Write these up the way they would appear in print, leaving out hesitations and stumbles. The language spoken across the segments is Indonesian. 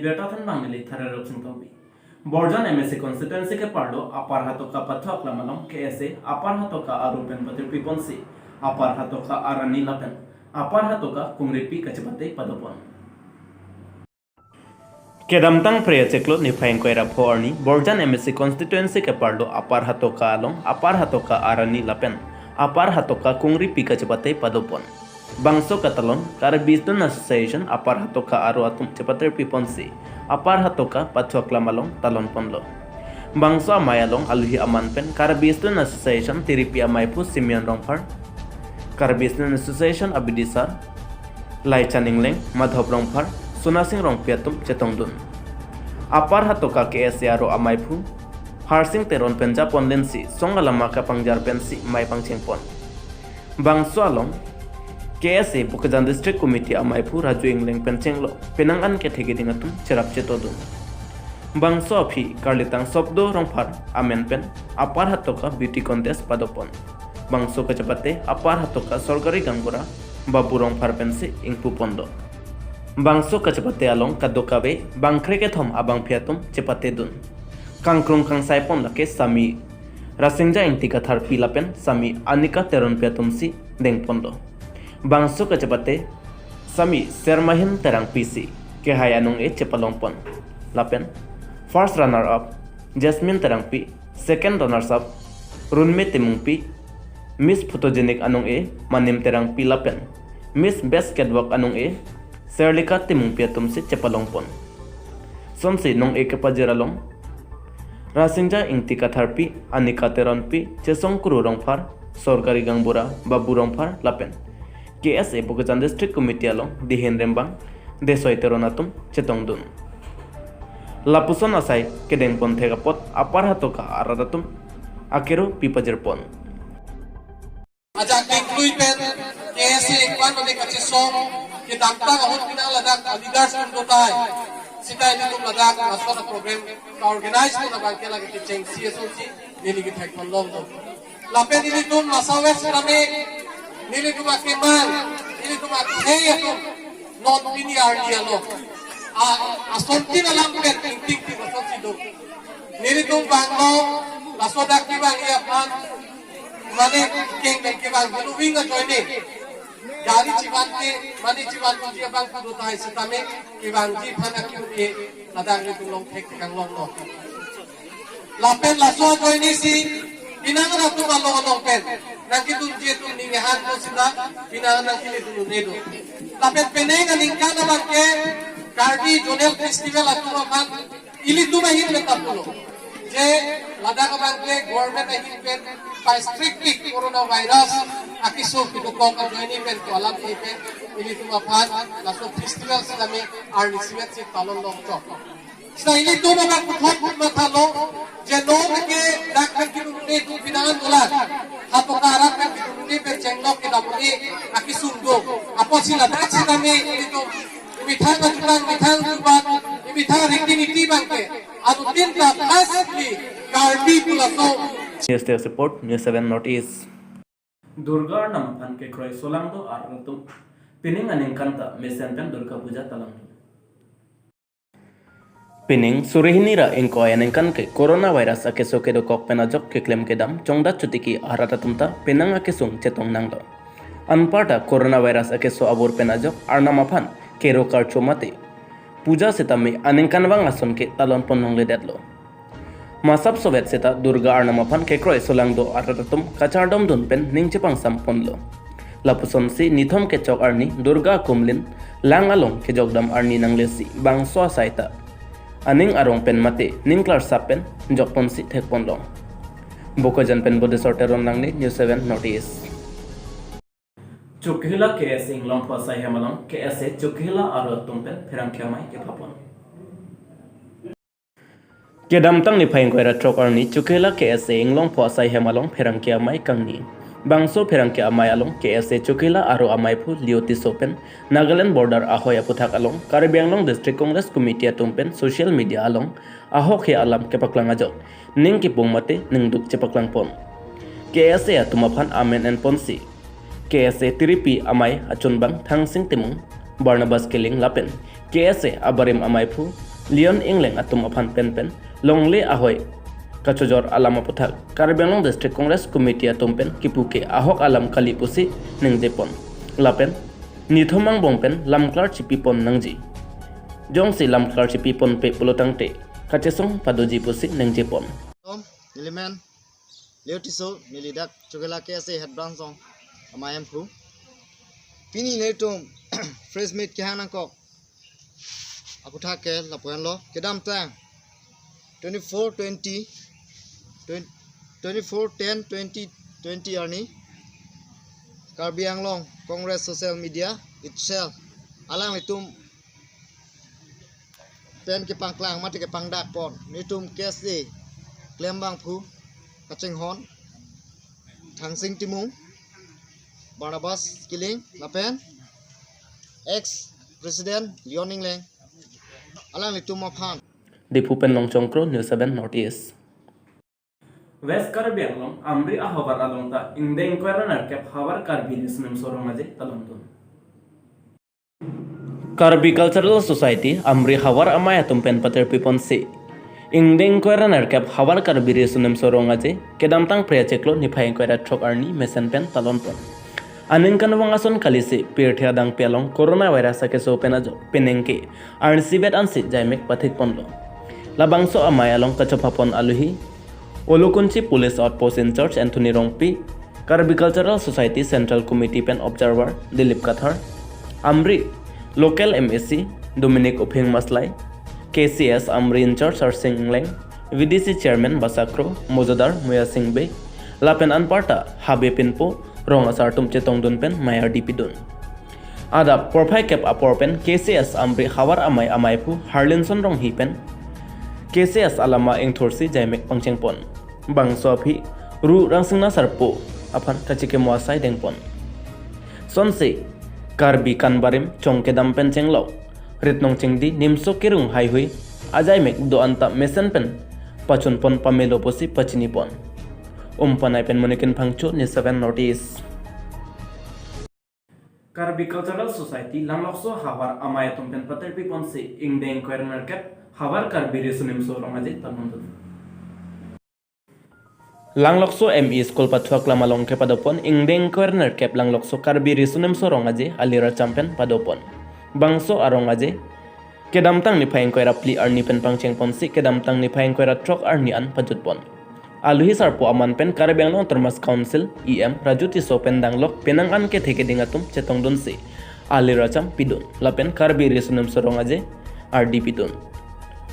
बेटा थन बांगली थारे रोक्सिंग तोबी बॉर्जन एमएससी कॉन्स्टिट्यूएंसी के पार्लो अपार हाथों का पथक लमलम के ऐसे अपार हाथों का आरोपन पत्र पिपंसी अपार हाथों का आरानी लपन अपार हाथों का कुंगरिपी कचबते पदपन केदमतंग प्रिय चेक्लो निफाइंग कोयरा फोरनी बॉर्जन एमएससी कॉन्स्टिट्यूएंसी के पार्लो अपार हाथों का आलोंग अपार हाथों का आरानी लपन अपार हाथों का कुंगरिपी कचबते पदपन Bangso katalon kare Business Association apar hatoka aro atum cepater piponsi apar hatoka patuak lamalong talon ponlo Bangso amayalong aluhi amanpen kare Business Association tiripi amaypu Simeon Rongpar kare Business Association abidisar Lai Chaningleng Madhop Rongpar Sunasing Rongpiatum cetongdun apar hatoka KSA aro amaypu Harsing teron penja pondensi songalama ka pangjar pensi mai pangchengpon Bangso along KSA Bukajan District Committee Amaipu Raju Anglong Penchenglo Penangan ke thege dingatum cerap cetodun Bangso aphi karlitang sobdo rongphar amenpen apar hatoka beauty contest padopon Bangso kachapate apar hatoka sorgari gangbura babu rongphar pensi ingpu pondo Bangso kachapate along kadokabe bangkre ke thom abang phiatum cepate dun kangkrung kang saipon lake sami rasingja ingti kathar pilapen sami anika teron piatum si dengpondo Bangso kecepate sami sermahin terang PC ke hayanung e cepalongpon lapen first runner up Jasmine terang pi second runners up runme timung pi Miss Photogenic anung e manim terang pi lapen Miss Best Catwalk anung e Serlika timung pi atum si cepalongpon sonsi nong e kepajiralong rasingja ingti kathar pi anika teron pi chesong kuru rongphar sorgari gangbura babu rongphar lapen KSA Bukajan District Committee along dihen rembang desoi teronatum cetongdun lapuson asai kedeng pon thegapot apar hatoka aradatum akero pipajirpon ajak include pen KSA ekwan mane kachesong ke damta ahut pinang ladak leaders kundotai sitai nitum ladak asona program organize ko na ke lagi cheng CSOC dili ke thek pon lom lapen ini tum masawes rame Nili tuma keman, nili tuma kaya ko, non piniar dia lo. Asonti na lang pen ting ting asonti do. Nili tum banglo, lasodak ki bang iya pan, mane keng ki bang moving a joine. Gari cibante, mane cibante dia bang kudu tai setame ki bang ji phana ki e ladang ni tum long thek kang long no. Lapen laso joine si pinangan tu kalau long pen. Nanti tu dia tu ningahan tu sila pinangan kili tu nedo. Tapi peneng ningkan abang ke Kardi Jonel Festival atu abang ili tu mahin letak dulu. Je ladak abang ke government mahin pen by strictly coronavirus akiso itu kau kerja ini pen tu alam ini pen ili tu abang langsung festival sila me arni siwet si talon long cok. Setelah ini tu abang kuthok mata lo je long ke dak kiri nedo pinangan ulat. Atau karang kan ini berjenggok kita beri aki sungguh apa sila tak sila me itu mitang aturan mitang tuban mitang ringkini bangke atu tinta asli kardi pulaso News report News7 notice Durga nampan ke kroy solangdo arratum pining aning kanta mesenpen Durga Puja talang Pining surihinira inko ayanengkan ke coronavirus akeso ke dokok penajok ke klaim kedam chongda chutiki aratatumta penang akesung cetong nanglo anparta coronavirus akeso abur penajok arnamaphan kero karchomate puja setame anengkan wang ason ke talon ponong ledetlo masap sovet seta durga arnamaphan ke kroy solangdo aratatum kachardom dun pen ningchepang samponlo lapuson si nithom ke chok arni durga kumlin langalong ke jogdam arni nanglesi bangso saita Aning arong pen mate ningklar sapen jokpon si thekpon long Bukajan pen bode sorteron nangni News7 notice Chukhila KS Anglong pasai hamalong KS Chukhila aro tumpen pherang khamai ke phapon Kedamtang ni phaing koira trokarni Chukhila KS Anglong pasai hamalong pherang khamai kangni Bangso pherang ke amai along KS Chukhila aro amai phu lioti sopen Nagaland border ahoya puthak along Karbi Anglong District Congress Committee tumpen social media along ahok he alam ke paklang ajok ning ki pungmate ning duk chepaklang pon KS atumaphan amen and ponsi KS tiripi amai achunbang thangsing timung Barnabas Killing lapen KS abarim amai phu Leon Anglong atum aphan pen longle ahoy kachojor alama puthak Karbi Anglong District Congress Committee atum pen kipuke ahok alam kali pusi nengjepon lapen nithomang bongpen lamklar chipipon nangji jongsi lamklar chipipon pe pulotangte kachesong padoji pusi nengjepon Niliman Leo Tiso Nilidak Chogala Kase head branch song Amayam Fu Pini Netum Fresh meat Kihana Kok Akutake Lapuan Lo Kedam Tang 24-10 2020 Arni Karbi Anglong Congress Social Media itself Alang Itum Pen Kepang Klang Mati Kepang Dak Pon Nitum KSD Klembang Pu Kacing Hon Thang Sing Timung Barnabas Killing Lapen ex President Leon Anglong Alang Litum Aphan Dipupen Longchongkro News7 Northeast West Karbi Anglong Amri Ahobar Alongta Indeng Kweranar Kep Havar Karbi Nisnim Soromaje Talantun Karbi Cultural Society Amri Havar Amaya Tumpen Pater Pipon Se Indeng Kweranar Kep Havar Karbi Nisnim Sorongaje Kedamtang Preacheklo Nipay Kwera Trok Arni Mesenpen Talonton Aningkan wangason kalisi pirthia dang pelong coronavirus keso penajo penengke arnsibet ansi jaimek pathik ponlo labangso amayalong kachapapon aluhi olukunchi police outpost in charge Anthony Rongpi Karbi Cultural Society Central Committee pen observer Dilip Kathar Amri local MSc Dominic Uphing Maslai KCS Amri in charge Sarsing Leng VDC chairman Basakro Mojadar Muya Singbe Lapen Anparta Habe Pinpo Rong asar tum chetong dun pen mayar dipidun ada porphai kep apor pen KCS Amri hawar amai pu Harlinson rong hi pen KCS alama eng thorsi jaimek pangcheng pon bangso phi ru rangsingna sarpo aphan kachike moasai dengpon sonse Karbi kanbarim chongkedam pen chenglo ritnong chengdi nimso kirung hai hui ajaimek do anta mesen pen pachun pon pamelo posi pachini pon Umpanai pen Munikin Pangcho News7 Northeast Karbi Cultural Society Langlokso Havar Amaya Tumpen Pater Pipon Se Ingdeng Kwerner Kep Havar Karbi Resunim Sorongaje Tanundun Langlokso ME School Pathuak Lamalong Kepadopon Ingdeng Kwerner Kep Langlokso Karbi Resunim Sorongaje Alira Champen Padopon Bangso Arongaje Kedamtang ni Payeng Kwera Pli Arni Pen Pangcheng Ponsi Kedamtang ni Payeng Kwera Trok Arni An Pajutpon Aluhi sarpo aman pen Karbi Anglong Termas Council EM Rajuti Sopen Danglok penangan ke theke dingatum chetong donse Ali Racham Pidun Lapen Karbi Resunum Sorongaje RD Pidun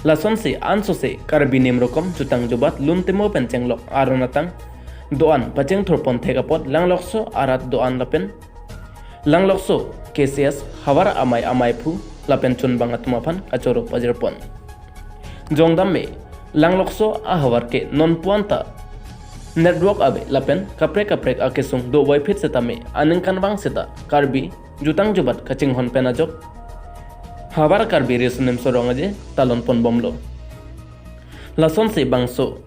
Lasonse Ansose Karbi Nimrokom Jutang Jubat Luntemo Pencenglok Aronatang Doan Pacheng Thorpon Thekapot Langlokso Arat Doan Lapen Langlokso KCS Hawar Amai Pu Lapen Chun Bangatumaphan Kachoro Pajirpon Jongdamme Langlokso ahawar ke non puanta network abe lapen kaprek akesung do wifi setame anengkan bang seta Karbi jutang jubat kaching hon penajok hawar Karbi resunem sorongaje talon pon bomlo lason se bangso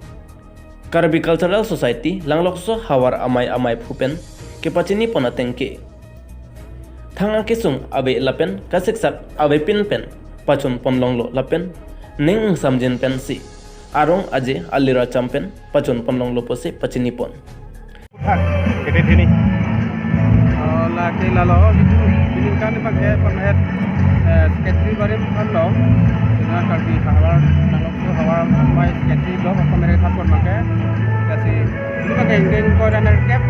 Karbi Cultural Society Langlokso hawar amai phupen ke pachini ponatengke thanga kesung abe lapen kasiksak abe pin pen pachon ponlonglo lapen ning samjin pen si Arong aje alira champion pachon ponlong lopose pachinipon kete thini la ke la lo itu bining kan pakai pemhet sketri bare phanlo na Karbi hawar nalokso hawar mai sketri lo pemere thapon make kasi itu pakai ingin ko danar kep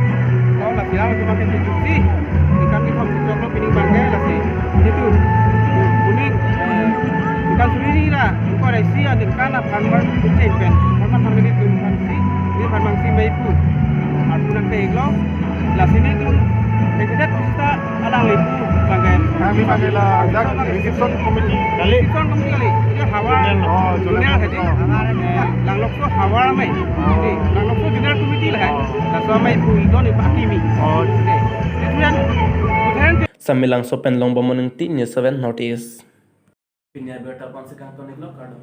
kau la silang itu pakai cuci ikan ni thom cuci bining pakai la si itu kuning ikan suri lah ko dai sia din kana phanmar kucing pen phanmar phamili tum phansi ni phanmang si mai pu arpunan pe iglo la sini tu dekat kita alang lipu bagian kami panggil dak reception committee kali itu hawar dunia jadi langlokso hawar mai ini langlokso dunia committee lah dan suami pu itu ni pakimi itu yang Samilang sopen long bomoneng ti News7 Northeast Pinya berta konsekan tonik lo kado